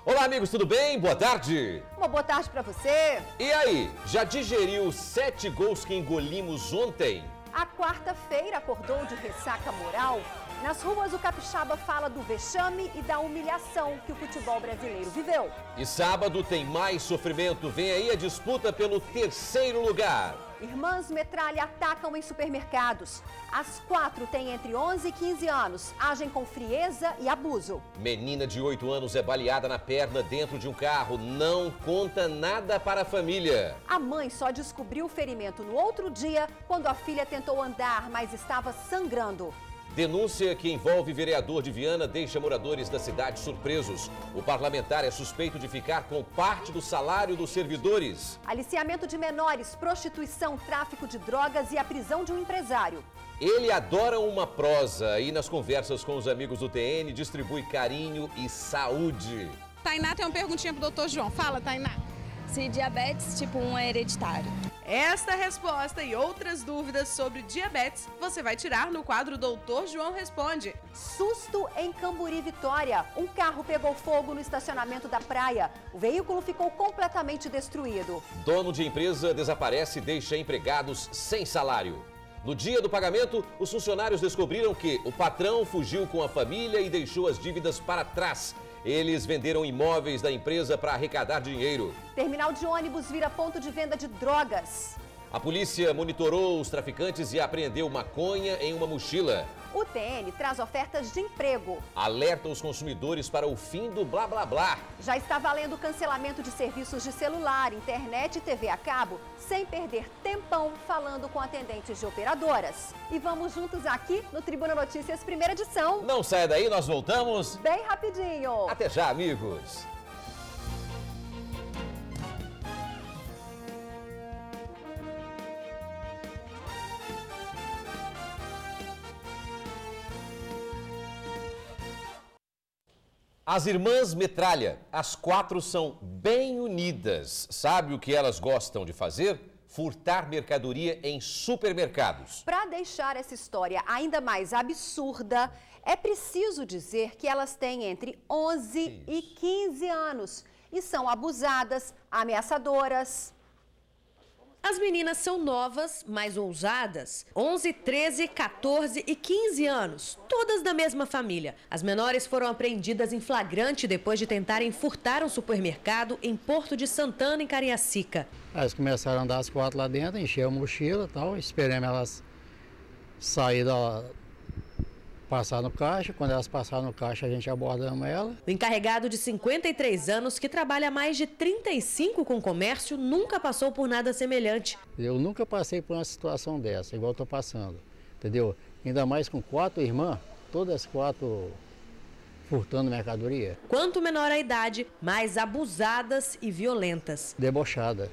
Olá, amigos, tudo bem? Boa tarde. Uma boa tarde para você. E aí, já digeriu 7 gols que engolimos ontem? A quarta-feira acordou de ressaca moral. Nas ruas, o capixaba fala do vexame e da humilhação que o futebol brasileiro viveu. E sábado tem mais sofrimento. Vem aí a disputa pelo 3º lugar. Irmãs Metralha atacam em supermercados. As 4 têm entre 11 e 15 anos. Agem com frieza e abuso. Menina de 8 anos é baleada na perna dentro de um carro. Não conta nada para a família. A mãe só descobriu o ferimento no outro dia, quando a filha tentou andar, mas estava sangrando. Denúncia que envolve vereador de Viana deixa moradores da cidade surpresos. O parlamentar é suspeito de ficar com parte do salário dos servidores. Aliciamento de menores, prostituição, tráfico de drogas e a prisão de um empresário. Ele adora uma prosa e nas conversas com os amigos do TN distribui carinho e saúde. Tainá tem uma perguntinha pro Dr. João. Fala, Tainá. Se diabetes tipo 1 é hereditário. Esta resposta e outras dúvidas sobre diabetes você vai tirar no quadro Doutor João Responde. Susto em Camburi, Vitória. Um carro pegou fogo no estacionamento da praia. O veículo ficou completamente destruído. Dono de empresa desaparece e deixa empregados sem salário. No dia do pagamento, os funcionários descobriram que o patrão fugiu com a família e deixou as dívidas para trás. Eles venderam imóveis da empresa para arrecadar dinheiro. Terminal de ônibus vira ponto de venda de drogas. A polícia monitorou os traficantes e apreendeu maconha em uma mochila. O TN traz ofertas de emprego. Alerta os consumidores para o fim do blá blá blá. Já está valendo o cancelamento de serviços de celular, internet e TV a cabo, sem perder tempão falando com atendentes de operadoras. E vamos juntos aqui no Tribuna Notícias, primeira edição. Não saia daí, nós voltamos bem rapidinho. Até já, amigos. As irmãs Metralha, as 4 são bem unidas. Sabe o que elas gostam de fazer? Furtar mercadoria em supermercados. Para deixar essa história ainda mais absurda, é preciso dizer que elas têm entre 11 e 15 anos e são abusadas, ameaçadoras. As meninas são novas, mas ousadas. 11, 13, 14 e 15 anos, todas da mesma família. As menores foram apreendidas em flagrante depois de tentarem furtar um supermercado em Porto de Santana, em Cariacica. Elas começaram a andar as 4 lá dentro, encheu a mochila e tal, esperamos elas sair passar no caixa. Quando elas passaram no caixa, a gente abordamos ela. O encarregado de 53 anos, que trabalha há mais de 35 com comércio, nunca passou por nada semelhante. Eu nunca passei por uma situação dessa, igual estou passando, entendeu? Ainda mais com 4 irmãs, todas 4 furtando mercadoria. Quanto menor a idade, mais abusadas e violentas. Debochada.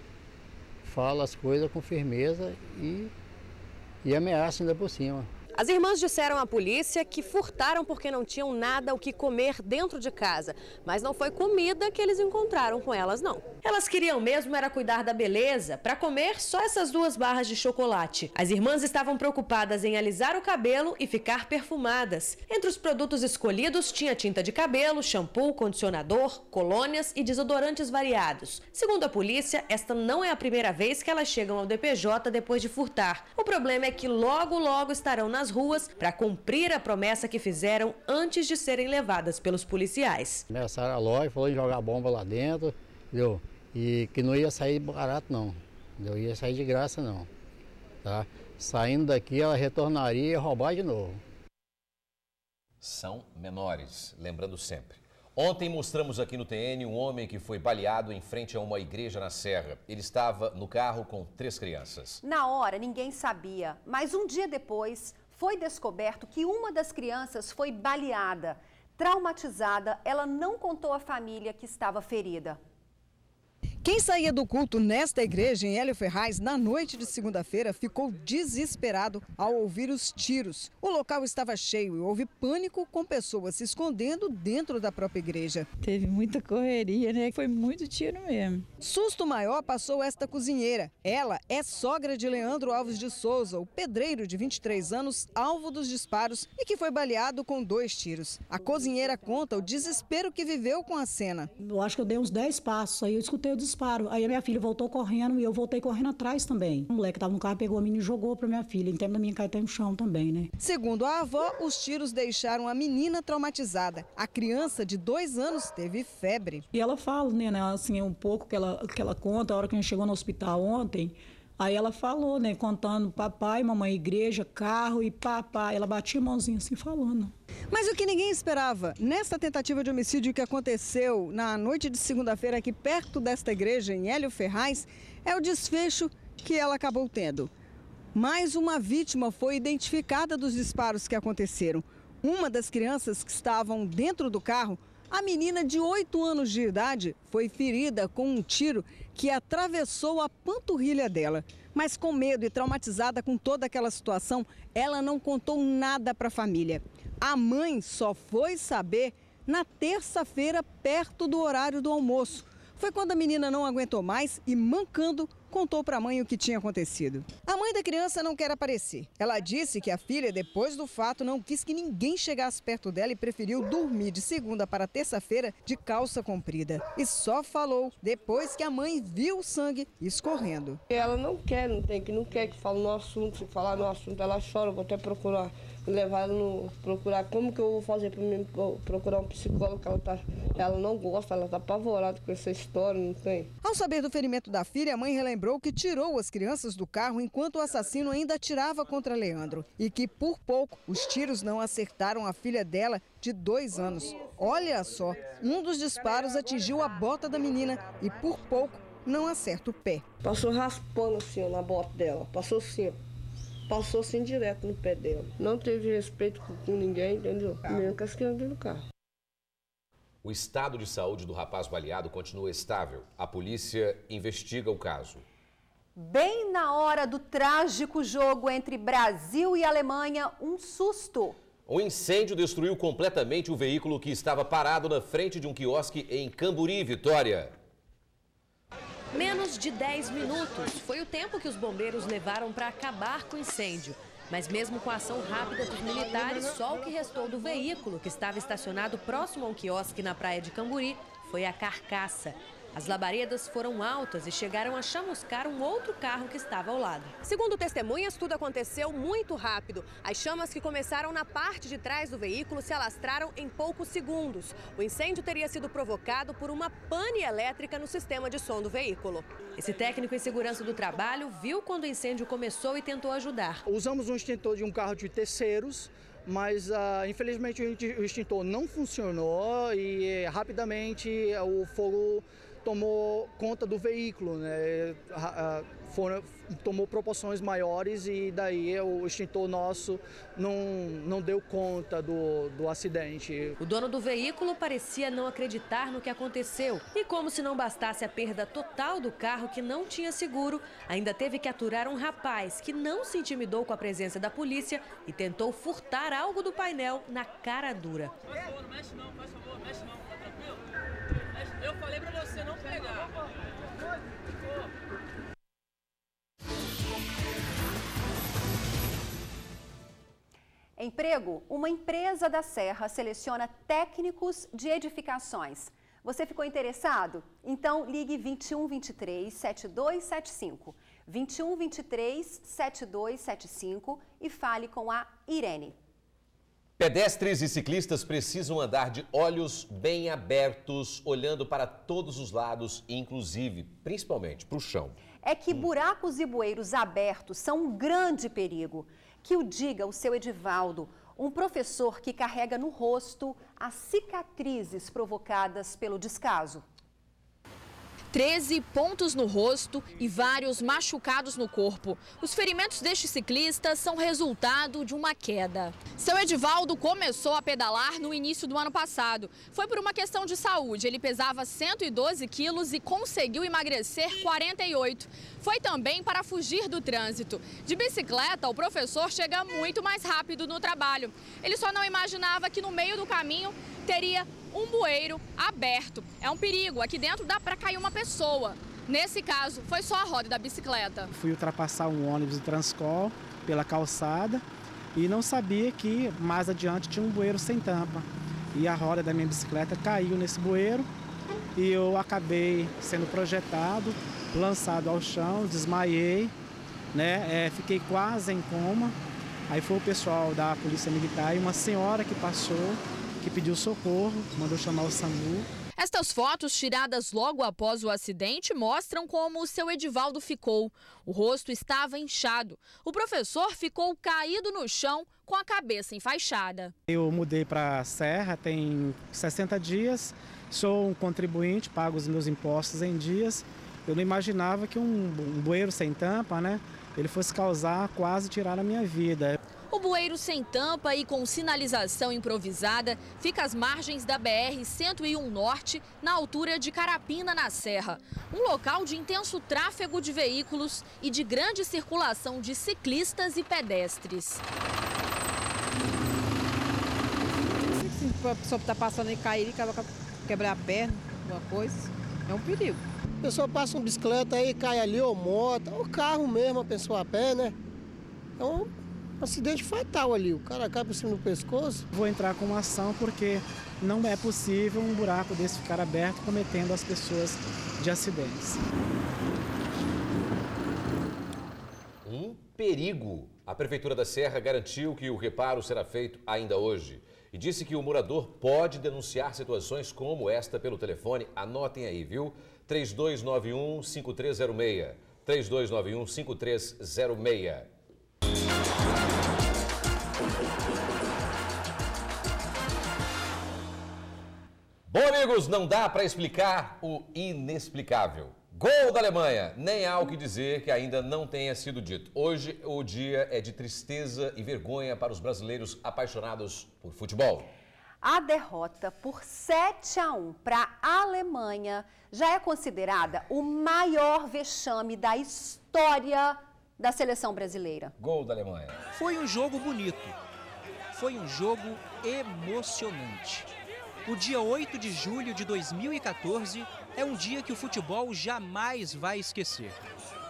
Fala as coisas com firmeza e ameaça ainda por cima. As irmãs disseram à polícia que furtaram porque não tinham nada o que comer dentro de casa. Mas não foi comida que eles encontraram com elas, não. Elas queriam mesmo era cuidar da beleza. Para comer, só essas 2 barras de chocolate. As irmãs estavam preocupadas em alisar o cabelo e ficar perfumadas. Entre os produtos escolhidos tinha tinta de cabelo, shampoo, condicionador, colônias e desodorantes variados. Segundo a polícia, esta não é a primeira vez que elas chegam ao DPJ depois de furtar. O problema é que logo estarão nas ruas para cumprir a promessa que fizeram antes de serem levadas pelos policiais. Começaram a loja, falou em jogar bomba lá dentro, entendeu? E que não ia sair barato não, não ia sair de graça não, tá? Saindo daqui ela retornaria e roubar de novo. São menores, lembrando sempre. Ontem mostramos aqui no TN um homem que foi baleado em frente a uma igreja na Serra. Ele estava no carro com 3 crianças. Na hora, ninguém sabia, mas um dia depois foi descoberto que uma das crianças foi baleada. Traumatizada, ela não contou à família que estava ferida. Quem saía do culto nesta igreja em Hélio Ferraz na noite de segunda-feira ficou desesperado ao ouvir os tiros. O local estava cheio e houve pânico com pessoas se escondendo dentro da própria igreja. Teve muita correria, né? Foi muito tiro mesmo. Susto maior passou esta cozinheira. Ela é sogra de Leandro Alves de Souza, o pedreiro de 23 anos, alvo dos disparos e que foi baleado com 2 tiros. A cozinheira conta o desespero que viveu com a cena. Eu acho que eu dei uns 10 passos, aí eu escutei o disparo. Aí a minha filha voltou correndo e eu voltei correndo atrás também. O moleque estava no carro, pegou a menina e jogou para minha filha. Em tempo da minha cair no chão também, né? Segundo a avó, os tiros deixaram a menina traumatizada. A criança de 2 anos teve febre. E ela fala, né, assim, um pouco que ela conta, a hora que a gente chegou no hospital ontem. Aí ela falou, né, contando papai, mamãe, igreja, carro e papai. Ela batia a mãozinha assim, falando. Mas o que ninguém esperava, nesta tentativa de homicídio que aconteceu na noite de segunda-feira aqui perto desta igreja, em Hélio Ferraz, é o desfecho que ela acabou tendo. Mais uma vítima foi identificada dos disparos que aconteceram. Uma das crianças que estavam dentro do carro, a menina de 8 anos de idade, foi ferida com um tiro que atravessou a panturrilha dela. Mas com medo e traumatizada com toda aquela situação, ela não contou nada para a família. A mãe só foi saber na terça-feira, perto do horário do almoço. Foi quando a menina não aguentou mais e, mancando, contou para a mãe o que tinha acontecido. A mãe da criança não quer aparecer. Ela disse que a filha, depois do fato, não quis que ninguém chegasse perto dela e preferiu dormir de segunda para terça-feira de calça comprida. E só falou depois que a mãe viu o sangue escorrendo. Ela não quer que fale no assunto. Se falar no assunto, ela chora. Vou até levar ela procurar. Como que eu vou fazer para mim procurar um psicólogo? Ela não gosta, ela está apavorada com essa história, não tem. Ao saber do ferimento da filha, a mãe relembrou que tirou as crianças do carro enquanto o assassino ainda atirava contra Leandro e que, por pouco, os tiros não acertaram a filha dela de 2 anos. Olha só, um dos disparos atingiu a bota da menina e, por pouco, não acerta o pé. Passou raspando assim na bota dela, passou assim direto no pé dela. Não teve respeito com ninguém, entendeu? Mesmo com as crianças dentro do carro. O estado de saúde do rapaz baleado continua estável. A polícia investiga o caso. Bem na hora do trágico jogo entre Brasil e Alemanha, um susto. Um incêndio destruiu completamente o veículo que estava parado na frente de um quiosque em Camburi, Vitória. Menos de 10 minutos foi o tempo que os bombeiros levaram para acabar com o incêndio. Mas mesmo com a ação rápida dos militares, só o que restou do veículo, que estava estacionado próximo a um quiosque na praia de Camburi, foi a carcaça. As labaredas foram altas e chegaram a chamuscar um outro carro que estava ao lado. Segundo testemunhas, tudo aconteceu muito rápido. As chamas que começaram na parte de trás do veículo se alastraram em poucos segundos. O incêndio teria sido provocado por uma pane elétrica no sistema de som do veículo. Esse técnico em segurança do trabalho viu quando o incêndio começou e tentou ajudar. Usamos um extintor de um carro de terceiros, mas infelizmente o extintor não funcionou e rapidamente o fogo tomou conta do veículo, né? Tomou proporções maiores e daí o extintor nosso não deu conta do acidente. O dono do veículo parecia não acreditar no que aconteceu e, como se não bastasse a perda total do carro que não tinha seguro, ainda teve que aturar um rapaz que não se intimidou com a presença da polícia e tentou furtar algo do painel na cara dura. Não mexe não, faz favor, mexe não, tá tranquilo? Eu falei pra você não pegar. Emprego. Uma empresa da Serra seleciona técnicos de edificações. Você ficou interessado? Então ligue 2123 7275. 2123 7275 e fale com a Irene. Pedestres e ciclistas precisam andar de olhos bem abertos, olhando para todos os lados, inclusive, principalmente, para o chão. É que buracos e bueiros abertos são um grande perigo. Que o diga o seu Edivaldo, um professor que carrega no rosto as cicatrizes provocadas pelo descaso. 13 pontos no rosto e vários machucados no corpo. Os ferimentos deste ciclista são resultado de uma queda. Seu Edivaldo começou a pedalar no início do ano passado. Foi por uma questão de saúde. Ele pesava 112 quilos e conseguiu emagrecer 48. Foi também para fugir do trânsito. De bicicleta, o professor chega muito mais rápido no trabalho. Ele só não imaginava que no meio do caminho teria um bueiro aberto. É um perigo, aqui dentro dá para cair uma pessoa. Nesse caso, foi só a roda da bicicleta. Fui ultrapassar um ônibus do Transcol pela calçada e não sabia que mais adiante tinha um bueiro sem tampa. E a roda da minha bicicleta caiu nesse bueiro e eu acabei sendo projetado, lançado ao chão, desmaiei, né? Fiquei quase em coma. Aí foi o pessoal da Polícia Militar e uma senhora que passou, que pediu socorro, mandou chamar o SAMU. Estas fotos tiradas logo após o acidente mostram como o seu Edivaldo ficou. O rosto estava inchado. O professor ficou caído no chão com a cabeça enfaixada. Eu mudei para a Serra tem 60 dias, sou um contribuinte, pago os meus impostos em dias. Eu não imaginava que um bueiro sem tampa, né, ele fosse causar, quase tirar a minha vida. O bueiro sem tampa e com sinalização improvisada fica às margens da BR-101 Norte, na altura de Carapina, na Serra. Um local de intenso tráfego de veículos e de grande circulação de ciclistas e pedestres. Se a pessoa está passando e cair, quebrar a perna, alguma coisa, é um perigo. A pessoa passa uma bicicleta aí, cai ali, ou moto, ou carro mesmo, a pessoa a pé, né? É um acidente fatal ali, o cara cai por cima do pescoço. Vou entrar com uma ação porque não é possível um buraco desse ficar aberto cometendo as pessoas de acidentes. Um perigo. A Prefeitura da Serra garantiu que o reparo será feito ainda hoje e disse que o morador pode denunciar situações como esta pelo telefone. Anotem aí, viu? 3291-5306. 3291-5306. Bom, amigos, não dá para explicar o inexplicável. Gol da Alemanha. Nem há o que dizer que ainda não tenha sido dito. Hoje o dia é de tristeza e vergonha para os brasileiros apaixonados por futebol. A derrota por 7-1 para a Alemanha já é considerada o maior vexame da história da seleção brasileira. Gol da Alemanha. Foi um jogo bonito. Foi um jogo emocionante. O dia 8 de julho de 2014 é um dia que o futebol jamais vai esquecer.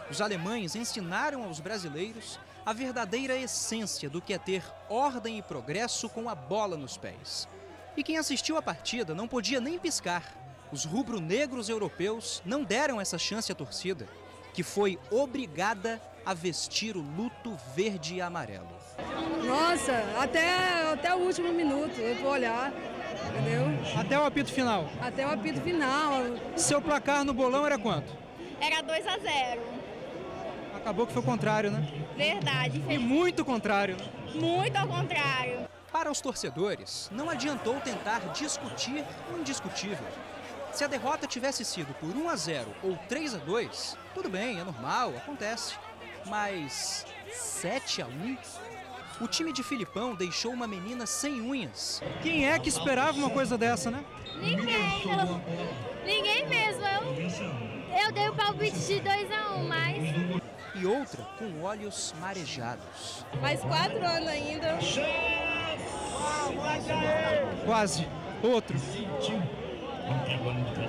Os alemães ensinaram aos brasileiros a verdadeira essência do que é ter ordem e progresso com a bola nos pés. E quem assistiu à partida não podia nem piscar. Os rubro-negros europeus não deram essa chance à torcida, que foi obrigada a vestir o luto verde e amarelo. Nossa, até o último minuto eu vou olhar, entendeu? Até o apito final? Até o apito final. Seu placar no bolão era quanto? Era 2-0. Acabou que foi o contrário, né? Verdade. E muito contrário. Muito ao contrário. Para os torcedores, não adiantou tentar discutir o indiscutível. Se a derrota tivesse sido por 1-0 ou 3-2, tudo bem, é normal, acontece. Mas 7-1? O time de Filipão deixou uma menina sem unhas. Quem é que esperava uma coisa dessa, né? Ninguém mesmo. Eu dei o palpite de 2-1, mas... E outra com olhos marejados. Mais 4 anos ainda. Quase. Outro.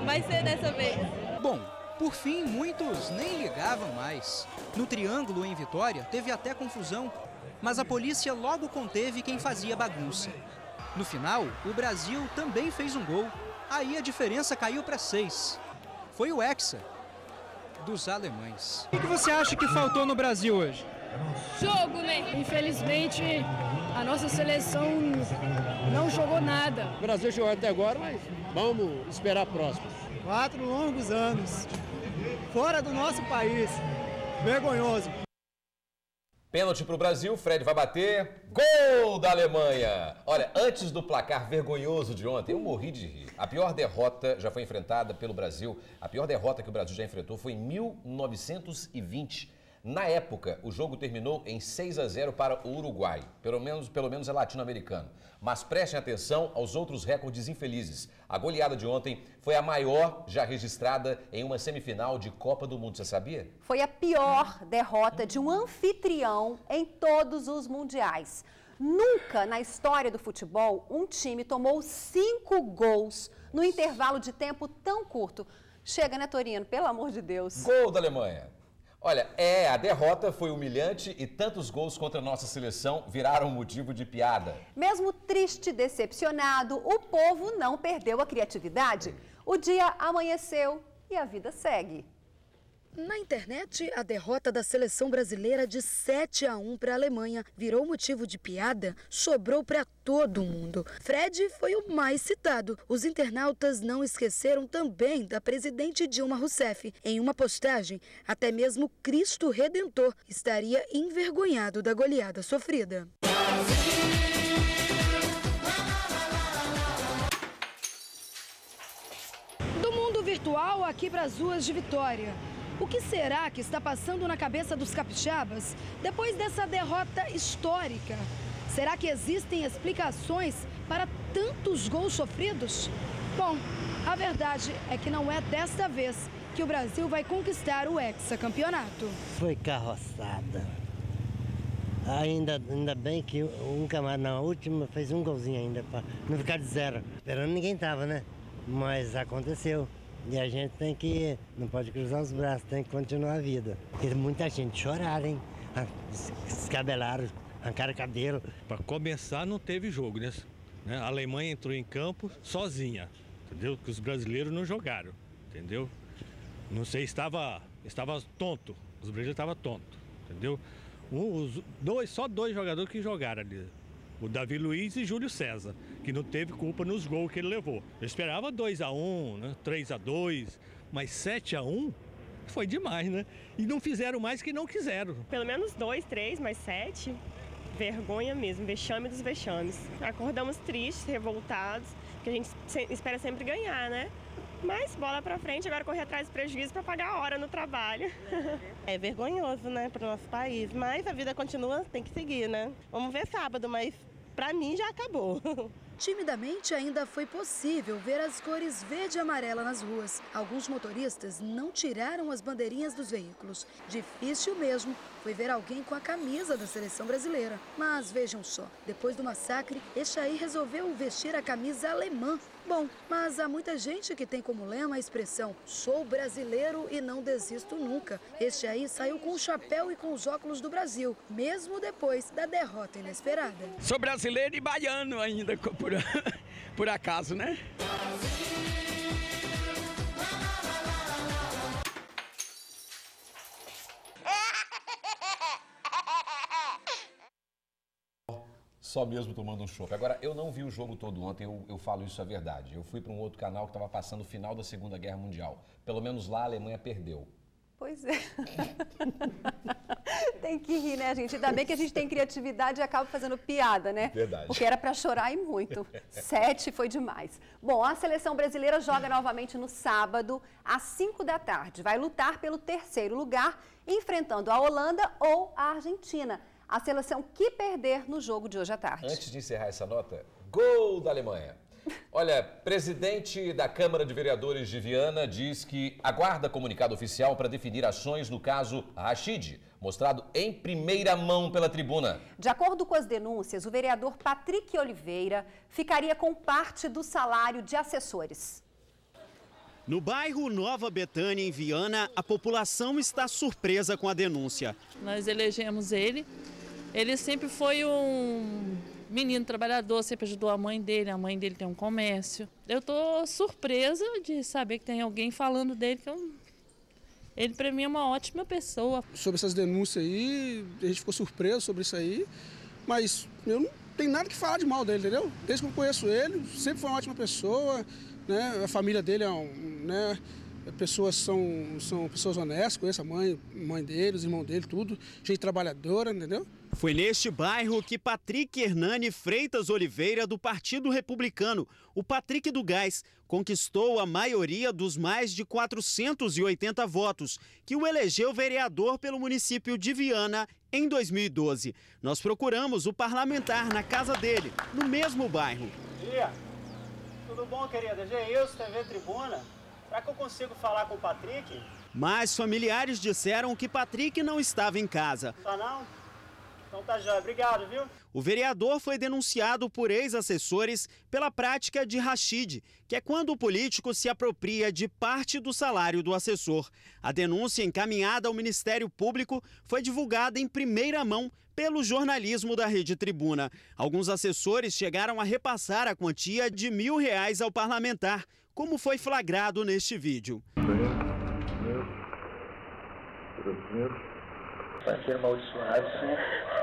Vai ser dessa vez. Bom, por fim, muitos nem ligavam mais. No Triângulo, em Vitória, teve até confusão, mas a polícia logo conteve quem fazia bagunça. No final, o Brasil também fez um gol. Aí a diferença caiu para 6. Foi o Hexa dos alemães. O que você acha que faltou no Brasil hoje? Jogo, né? Infelizmente, a nossa seleção não jogou nada. O Brasil jogou até agora, mas vamos esperar a próxima. 4 longos anos, fora do nosso país, vergonhoso. Pênalti para o Brasil, Fred vai bater, gol da Alemanha! Olha, antes do placar vergonhoso de ontem, eu morri de rir. A pior derrota já foi enfrentada pelo Brasil, a pior derrota que o Brasil já enfrentou foi em 1920. Na época, o jogo terminou em 6-0 para o Uruguai, pelo menos é latino-americano. Mas prestem atenção aos outros recordes infelizes. A goleada de ontem foi a maior já registrada em uma semifinal de Copa do Mundo, você sabia? Foi a pior derrota de um anfitrião em todos os mundiais. Nunca na história do futebol um time tomou 5 gols no intervalo de tempo tão curto. Chega, né, Torino? Pelo amor de Deus. Gol da Alemanha. Olha, a derrota foi humilhante e tantos gols contra a nossa seleção viraram motivo de piada. Mesmo triste e decepcionado, o povo não perdeu a criatividade. O dia amanheceu e a vida segue. Na internet, a derrota da seleção brasileira de 7-1 para a Alemanha virou motivo de piada, sobrou para todo mundo. Fred foi o mais citado. Os internautas não esqueceram também da presidente Dilma Rousseff. Em uma postagem, até mesmo Cristo Redentor estaria envergonhado da goleada sofrida. Do mundo virtual aqui para as ruas de Vitória. O que será que está passando na cabeça dos capixabas depois dessa derrota histórica? Será que existem explicações para tantos gols sofridos? Bom, a verdade é que não é desta vez que o Brasil vai conquistar o hexacampeonato. Foi carroçada. Ainda bem que um camarada na última fez um golzinho ainda para não ficar de 0. Esperando ninguém tava, né? Mas aconteceu. E a gente não pode cruzar os braços, tem que continuar a vida. Porque muita gente choraram, hein? Descabelaram, arrancaram cabelo. Para começar, não teve jogo, né? A Alemanha entrou em campo sozinha, entendeu? Que os brasileiros não jogaram, entendeu? Não sei, estava tonto, os brasileiros estavam tontos, entendeu? Só dois jogadores que jogaram ali. O Davi Luiz e Júlio César, que não teve culpa nos gols que ele levou. Eu esperava 2-1, né? 3-2, mas 7-1 foi demais, né? E não fizeram mais que não quiseram. Pelo menos 2, 3, mas 7, vergonha mesmo, vexame dos vexames. Acordamos tristes, revoltados, porque a gente espera sempre ganhar, né? Mas bola pra frente, agora correr atrás do prejuízo para pagar a hora no trabalho. É vergonhoso, né, pro nosso país, mas a vida continua, tem que seguir, né? Vamos ver sábado, mas pra mim já acabou. Timidamente ainda foi possível ver as cores verde e amarela nas ruas. Alguns motoristas não tiraram as bandeirinhas dos veículos. Difícil mesmo foi ver alguém com a camisa da seleção brasileira. Mas vejam só, depois do massacre, Echaí resolveu vestir a camisa alemã. Bom, mas há muita gente que tem como lema a expressão "sou brasileiro e não desisto nunca". Echaí saiu com o chapéu e com os óculos do Brasil, mesmo depois da derrota inesperada. Sou brasileiro e baiano ainda, por acaso, né? Só mesmo tomando um chopp. Agora, eu não vi o jogo todo ontem, eu falo isso, é verdade. Eu fui para um outro canal que estava passando o final da Segunda Guerra Mundial. Pelo menos lá a Alemanha perdeu. Pois é. Tem que rir, né, gente? Ainda bem que a gente tem criatividade e acaba fazendo piada, né? Verdade. Porque era para chorar e muito. 7 foi demais. Bom, a seleção brasileira joga novamente no sábado, às 5 da tarde. Vai lutar pelo 3º lugar, enfrentando a Holanda ou a Argentina. A seleção que perder no jogo de hoje à tarde. Antes de encerrar essa nota, gol da Alemanha. Olha, presidente da Câmara de Vereadores de Viana diz que aguarda comunicado oficial para definir ações no caso Rachid, mostrado em primeira mão pela tribuna. De acordo com as denúncias, o vereador Patrick Oliveira ficaria com parte do salário de assessores. No bairro Nova Betânia, em Viana, a população está surpresa com a denúncia. Nós elegemos ele. Ele sempre foi um menino trabalhador, sempre ajudou a mãe dele tem um comércio. Eu estou surpresa de saber que tem alguém falando dele, ele para mim é uma ótima pessoa. Sobre essas denúncias aí, a gente ficou surpreso sobre isso aí, mas eu não tenho nada que falar de mal dele, entendeu? Desde que eu conheço ele, sempre foi uma ótima pessoa, né? A família dele pessoas são pessoas honestas, conheço a mãe deles, irmão dele, tudo, gente trabalhadora, entendeu? Foi neste bairro que Patrick Hernani Freitas Oliveira, do Partido Republicano, o Patrick do Gás, conquistou a maioria dos mais de 480 votos, que o elegeu vereador pelo município de Viana em 2012. Nós procuramos o parlamentar na casa dele, no mesmo bairro. Bom dia. Tudo bom, querida? Geilson, TV Tribuna. Será que eu consigo falar com o Patrick? Mas familiares disseram que Patrick não estava em casa. Tá não? Então tá já, obrigado, viu? O vereador foi denunciado por ex-assessores pela prática de rachide, que é quando o político se apropria de parte do salário do assessor. A denúncia encaminhada ao Ministério Público foi divulgada em primeira mão pelo jornalismo da Rede Tribuna. Alguns assessores chegaram a repassar a quantia de R$1.000 ao parlamentar, como foi flagrado neste vídeo. Parceiro amaldiçoado,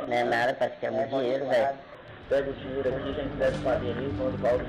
não é nada, parece que é muito dinheiro, velho. Pega o dinheiro aqui, a gente deve fazer ali, quando volta.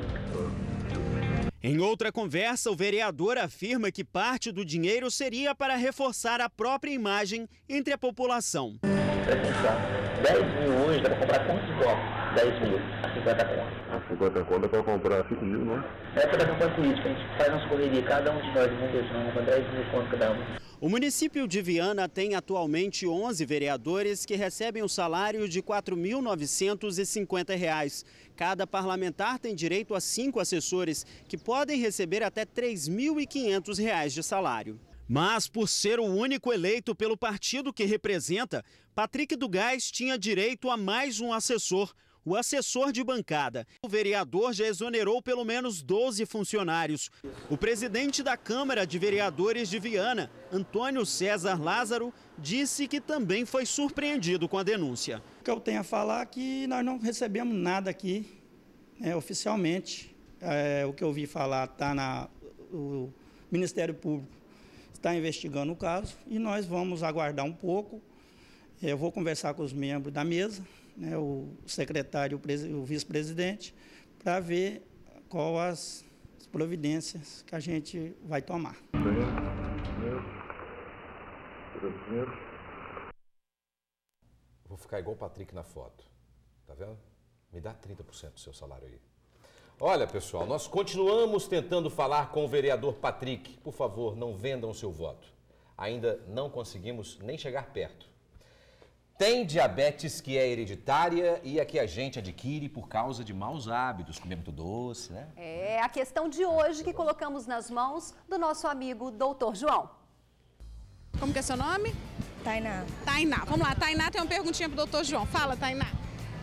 Em outra conversa, o vereador afirma que parte do dinheiro seria para reforçar a própria imagem entre a população. Presta atenção, 10 mil hoje dá para comprar quantos blocos? 10 mil, a 50 conto. A 50 conto dá para comprar 5 mil, não é? Essa da campanha política, a gente faz umas correrias, cada um de nós, não deixa, não, com 10 mil conto cada um. O município de Viana tem atualmente 11 vereadores que recebem o salário de R$ 4.950. Cada parlamentar tem direito a 5 assessores, que podem receber até R$ 3.500 de salário. Mas, por ser o único eleito pelo partido que representa, Patrick do Gás tinha direito a mais um assessor, o assessor de bancada. O vereador já exonerou pelo menos 12 funcionários. O presidente da Câmara de Vereadores de Viana, Antônio César Lázaro, disse que também foi surpreendido com a denúncia. O que eu tenho a falar é que nós não recebemos nada aqui, oficialmente. O que eu ouvi falar está o Ministério Público está investigando o caso e nós vamos aguardar um pouco. Eu vou conversar com os membros da mesa, o secretário e o vice-presidente, para ver qual as providências que a gente vai tomar. Vou ficar igual o Patrick na foto, tá vendo? Me dá 30% do seu salário aí. Olha, pessoal, nós continuamos tentando falar com o vereador Patrick. Por favor, não vendam o seu voto. Ainda não conseguimos nem chegar perto. Tem diabetes que é hereditária e a que a gente adquire por causa de maus hábitos, comer muito doce, né? É a questão de hoje que colocamos nas mãos do nosso amigo Dr. João. Como que é seu nome? Tainá. Tainá. Vamos lá, Tainá tem uma perguntinha pro Dr. João. Fala, Tainá.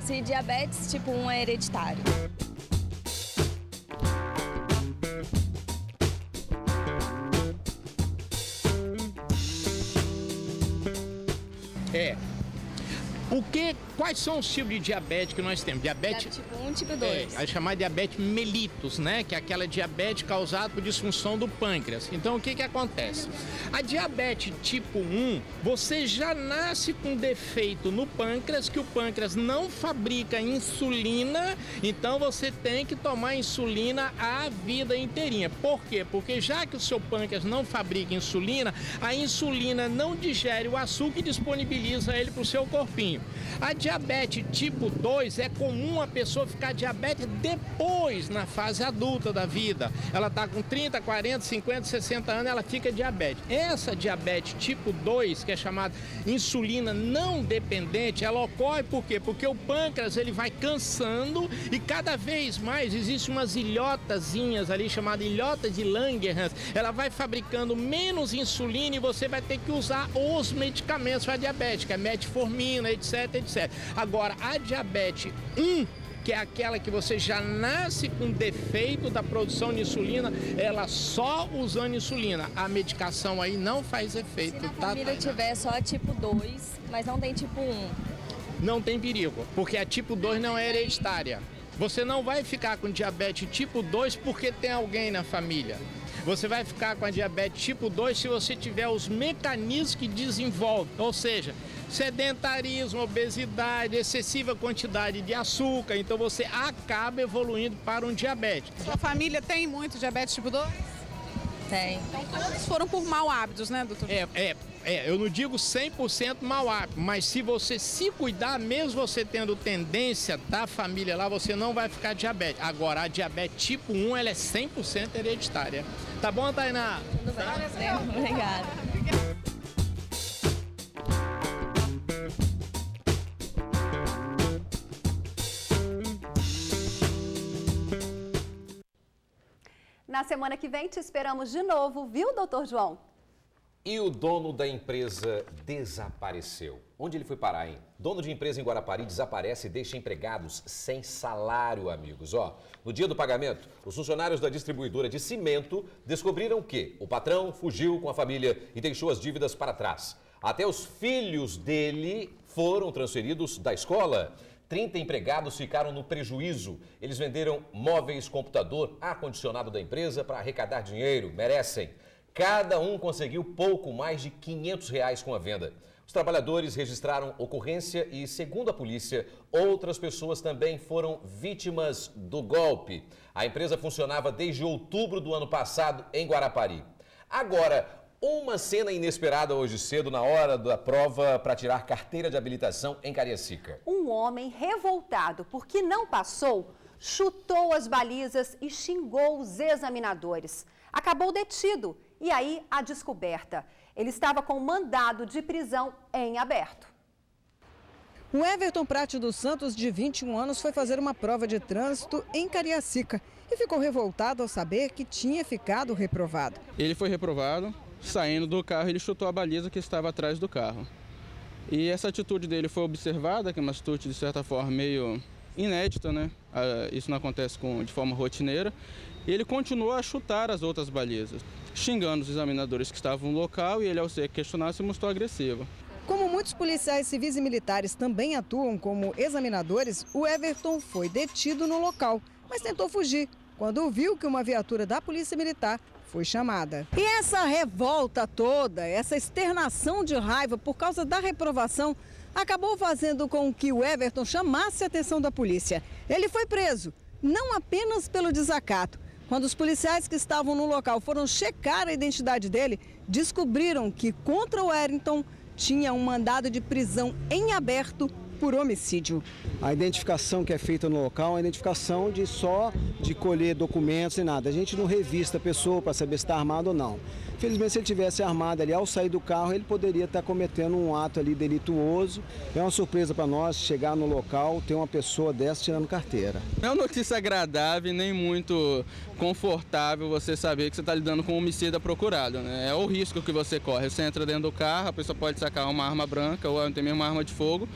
Se diabetes tipo 1 é hereditário. Quais são os tipos de diabetes que nós temos? Diabetes tipo 1, tipo 2. A chamada diabetes mellitus, né? Que é aquela diabetes causada por disfunção do pâncreas. Então, o que acontece? A diabetes tipo 1, você já nasce com defeito no pâncreas, que o pâncreas não fabrica insulina, então você tem que tomar insulina a vida inteirinha. Por quê? Porque já que o seu pâncreas não fabrica insulina, a insulina não digere o açúcar e disponibiliza ele para o seu corpinho. A diabetes tipo 2 é comum a pessoa ficar diabética depois, na fase adulta da vida. Ela está com 30, 40, 50, 60 anos, ela fica diabética. Essa diabetes tipo 2, que é chamada insulina não dependente, ela ocorre por quê? Porque o pâncreas ele vai cansando e cada vez mais existem umas ilhotazinhas ali, chamada ilhota de Langerhans. Ela vai fabricando menos insulina e você vai ter que usar os medicamentos para diabetes, que é metformina, etc, etc. Agora, a diabetes 1, que é aquela que você já nasce com defeito da produção de insulina, ela só usando insulina. A medicação aí não faz efeito. Se na família tiver só tipo 2, mas não tem tipo 1. Não tem perigo, porque a tipo 2 não é hereditária. Você não vai ficar com diabetes tipo 2 porque tem alguém na família. Você vai ficar com a diabetes tipo 2 se você tiver os mecanismos que desenvolvem, ou seja, sedentarismo, obesidade, excessiva quantidade de açúcar, então você acaba evoluindo para um diabetes. Sua família tem muito diabetes tipo 2? Tem. Então todos foram por mau hábitos, né, doutor? Eu não digo 100% mau hábito, mas se você se cuidar, mesmo você tendo tendência da família lá, você não vai ficar diabético. Agora, a diabetes tipo 1, ela é 100% hereditária. Tá bom, Tainá? Tudo bem. Obrigada. Na semana que vem te esperamos de novo, viu, doutor João? E o dono da empresa desapareceu. Onde ele foi parar, hein? Dono de empresa em Guarapari desaparece e deixa empregados sem salário, amigos. No dia do pagamento, os funcionários da distribuidora de cimento descobriram que o patrão fugiu com a família e deixou as dívidas para trás. Até os filhos dele foram transferidos da escola. 30 empregados ficaram no prejuízo. Eles venderam móveis, computador, ar-condicionado da empresa para arrecadar dinheiro. Merecem. Cada um conseguiu pouco mais de R$500 com a venda. Os trabalhadores registraram ocorrência e, segundo a polícia, outras pessoas também foram vítimas do golpe. A empresa funcionava desde outubro do ano passado em Guarapari. Agora, uma cena inesperada hoje cedo na hora da prova para tirar carteira de habilitação em Cariacica. Um homem revoltado porque não passou, chutou as balizas e xingou os examinadores. Acabou detido e aí a descoberta. Ele estava com mandado de prisão em aberto. O Everton Prate dos Santos, de 21 anos, foi fazer uma prova de trânsito em Cariacica e ficou revoltado ao saber que tinha ficado reprovado. Ele foi reprovado. Saindo do carro, ele chutou a baliza que estava atrás do carro. E essa atitude dele foi observada, que é uma atitude, de certa forma, meio inédita, né? Isso não acontece de forma rotineira. E ele continuou a chutar as outras balizas, xingando os examinadores que estavam no local, e ele, ao ser questionado, se mostrou agressivo. Como muitos policiais civis e militares também atuam como examinadores, o Everton foi detido no local, mas tentou fugir quando viu que uma viatura da Polícia Militar foi chamada. E essa revolta toda, essa externação de raiva por causa da reprovação, acabou fazendo com que o Everton chamasse a atenção da polícia. Ele foi preso, não apenas pelo desacato. Quando os policiais que estavam no local foram checar a identidade dele, descobriram que contra o Wellington tinha um mandado de prisão em aberto por homicídio. A identificação que é feita no local é uma identificação de colher documentos e nada. A gente não revista a pessoa para saber se está armado ou não. Infelizmente, se ele tivesse armado ali, ao sair do carro, ele poderia estar cometendo um ato ali delituoso. É uma surpresa para nós chegar no local, ter uma pessoa dessa tirando carteira. Não é uma notícia agradável nem muito confortável você saber que você está lidando com um homicida procurado, né? É o risco que você corre. Você entra dentro do carro, a pessoa pode sacar uma arma branca ou até mesmo uma arma de fogo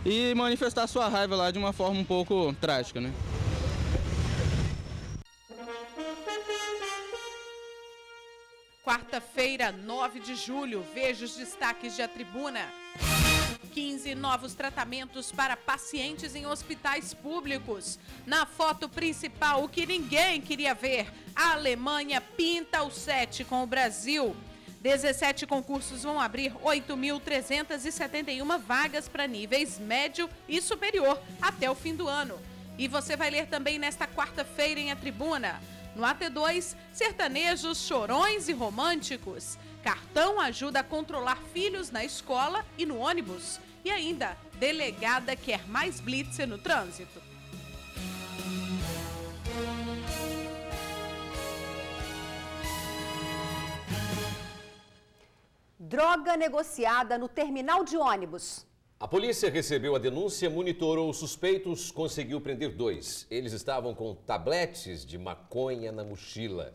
e manifestar sua raiva lá de uma forma um pouco trágica, né? Quarta-feira, 9 de julho, veja os destaques de A Tribuna. 15 novos tratamentos para pacientes em hospitais públicos. Na foto principal, o que ninguém queria ver, a Alemanha pinta o 7 com o Brasil. 17 concursos vão abrir 8.371 vagas para níveis médio e superior até o fim do ano. E você vai ler também nesta quarta-feira em A Tribuna. No AT2, sertanejos, chorões e românticos. Cartão ajuda a controlar filhos na escola e no ônibus. E ainda, delegada quer mais blitzer no trânsito. Droga negociada no terminal de ônibus. A polícia recebeu a denúncia, monitorou os suspeitos, conseguiu prender 2. Eles estavam com tabletes de maconha na mochila.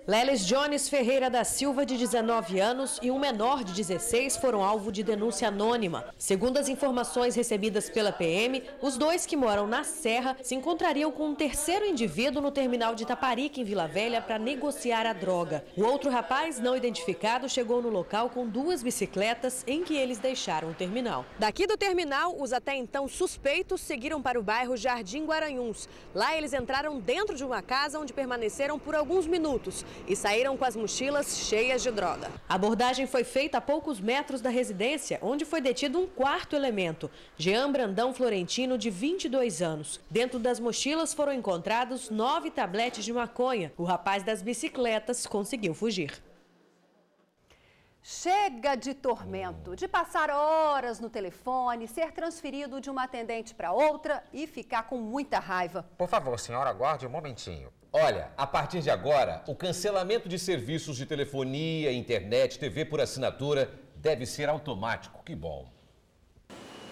Leles Jones Ferreira da Silva, de 19 anos, e um menor de 16 foram alvo de denúncia anônima. Segundo as informações recebidas pela PM, os 2 que moram na Serra se encontrariam com um terceiro indivíduo no terminal de Itaparica, em Vila Velha, para negociar a droga. O outro rapaz, não identificado, chegou no local com 2 bicicletas em que eles deixaram o terminal. Daqui do terminal, os até então suspeitos seguiram para o bairro Jardim Guaranhuns. Lá eles entraram dentro de uma casa onde permaneceram por alguns minutos e saíram com as mochilas cheias de droga. A abordagem foi feita a poucos metros da residência, onde foi detido um quarto elemento, Jean Brandão Florentino, de 22 anos. Dentro das mochilas foram encontrados 9 tabletes de maconha. O rapaz das bicicletas conseguiu fugir. Chega de tormento, de passar horas no telefone, ser transferido de uma atendente para outra e ficar com muita raiva. Por favor, senhora, aguarde um momentinho. Olha, a partir de agora, o cancelamento de serviços de telefonia, internet, TV por assinatura deve ser automático. Que bom.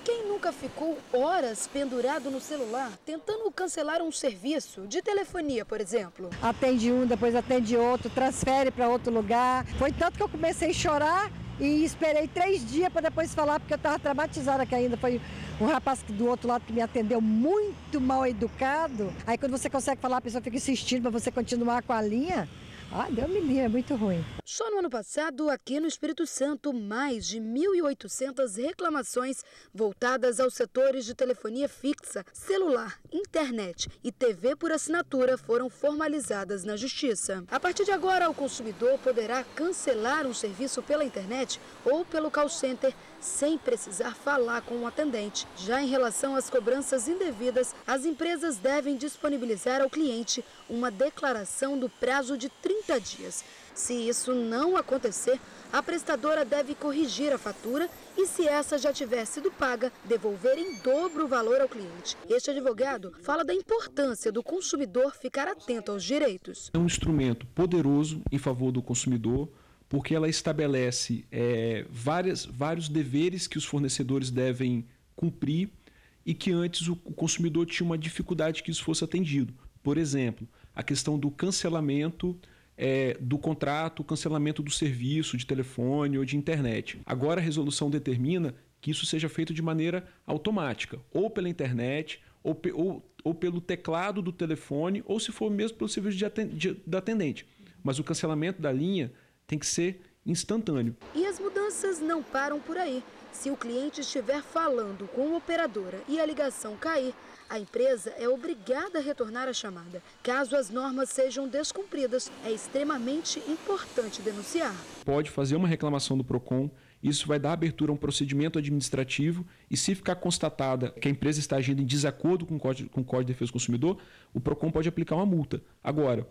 Quem nunca ficou horas pendurado no celular tentando cancelar um serviço de telefonia, por exemplo? Atende um, depois atende outro, transfere para outro lugar. Foi tanto que eu comecei a chorar e esperei 3 dias para depois falar, porque eu estava traumatizada, que ainda foi um rapaz do outro lado que me atendeu muito mal educado. Aí quando você consegue falar, a pessoa fica insistindo para você continuar com a linha. Ah, Deus me livre, é muito ruim. Só no ano passado, aqui no Espírito Santo, mais de 1.800 reclamações voltadas aos setores de telefonia fixa, celular, internet e TV por assinatura foram formalizadas na Justiça. A partir de agora, o consumidor poderá cancelar um serviço pela internet ou pelo call center sem precisar falar com um atendente. Já em relação às cobranças indevidas, as empresas devem disponibilizar ao cliente uma declaração do prazo de 30 dias. Se isso não acontecer, a prestadora deve corrigir a fatura e, se essa já tiver sido paga, devolver em dobro o valor ao cliente. Este advogado fala da importância do consumidor ficar atento aos direitos. É um instrumento poderoso em favor do consumidor, porque ela estabelece vários deveres que os fornecedores devem cumprir e que antes o consumidor tinha uma dificuldade que isso fosse atendido. Por exemplo, a questão do cancelamento do contrato, o cancelamento do serviço de telefone ou de internet. Agora a resolução determina que isso seja feito de maneira automática, ou pela internet, ou pelo teclado do telefone, ou se for mesmo pelo serviço da atendente. Mas o cancelamento da linha tem que ser instantâneo. E as mudanças não param por aí. Se o cliente estiver falando com a operadora e a ligação cair, a empresa é obrigada a retornar a chamada. Caso as normas sejam descumpridas, é extremamente importante denunciar. Pode fazer uma reclamação do PROCON, isso vai dar abertura a um procedimento administrativo e, se ficar constatada que a empresa está agindo em desacordo com o Código de Defesa do Consumidor, o PROCON pode aplicar uma multa. Agora,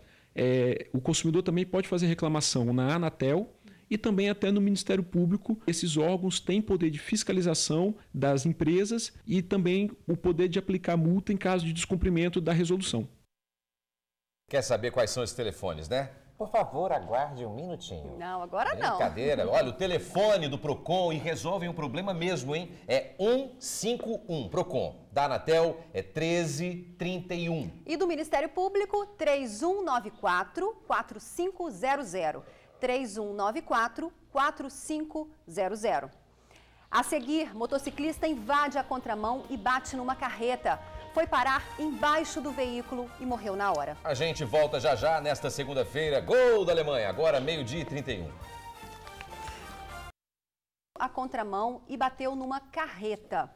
o consumidor também pode fazer reclamação na Anatel e também até no Ministério Público. Esses órgãos têm poder de fiscalização das empresas e também o poder de aplicar multa em caso de descumprimento da resolução. Quer saber quais são esses telefones, né? Por favor, aguarde um minutinho. Não, agora não. Brincadeira. Olha, o telefone do PROCON e resolvem um problema mesmo, hein? É 151. PROCON. Da Anatel é 1331. E do Ministério Público, 3194-4500. 3194-4500. A seguir, motociclista invade a contramão e bate numa carreta. Foi parar embaixo do veículo e morreu na hora. A gente volta já já nesta segunda-feira. Gol da Alemanha, agora 12h31. A contramão e bateu numa carreta.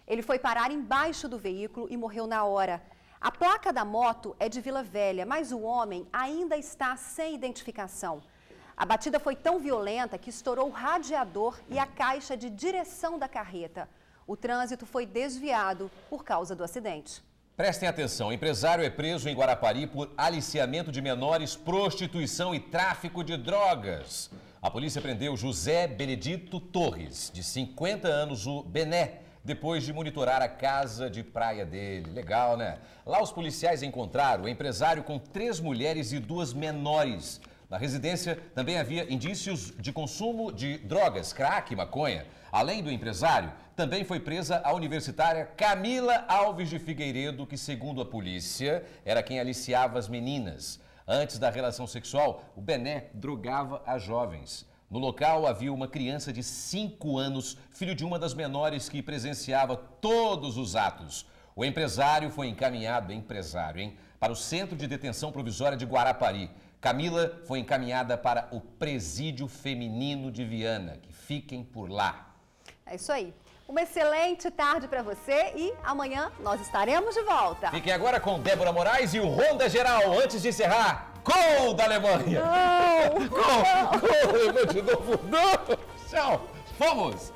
Ele foi parar embaixo do veículo e morreu na hora. A placa da moto é de Vila Velha, mas o homem ainda está sem identificação. A batida foi tão violenta que estourou o radiador e a caixa de direção da carreta. O trânsito foi desviado por causa do acidente. Prestem atenção, o empresário é preso em Guarapari por aliciamento de menores, prostituição e tráfico de drogas. A polícia prendeu José Benedito Torres, de 50 anos, o Bené, depois de monitorar a casa de praia dele. Legal, né? Lá os policiais encontraram o empresário com 3 mulheres e 2 menores. Na residência também havia indícios de consumo de drogas, crack e maconha. Além do empresário, também foi presa a universitária Camila Alves de Figueiredo, que, segundo a polícia, era quem aliciava as meninas. Antes da relação sexual, o Bené drogava as jovens. No local havia uma criança de 5 anos, filho de uma das menores que presenciava todos os atos. O empresário foi encaminhado, para o Centro de Detenção Provisória de Guarapari. Camila foi encaminhada para o Presídio Feminino de Viana, que fiquem por lá. É isso aí. Uma excelente tarde para você e amanhã nós estaremos de volta. Fiquem agora com Débora Moraes e o Ronda Geral. Antes de encerrar, Gol da Alemanha! Não! Gol da Alemanha de novo! Não! Tchau! Vamos!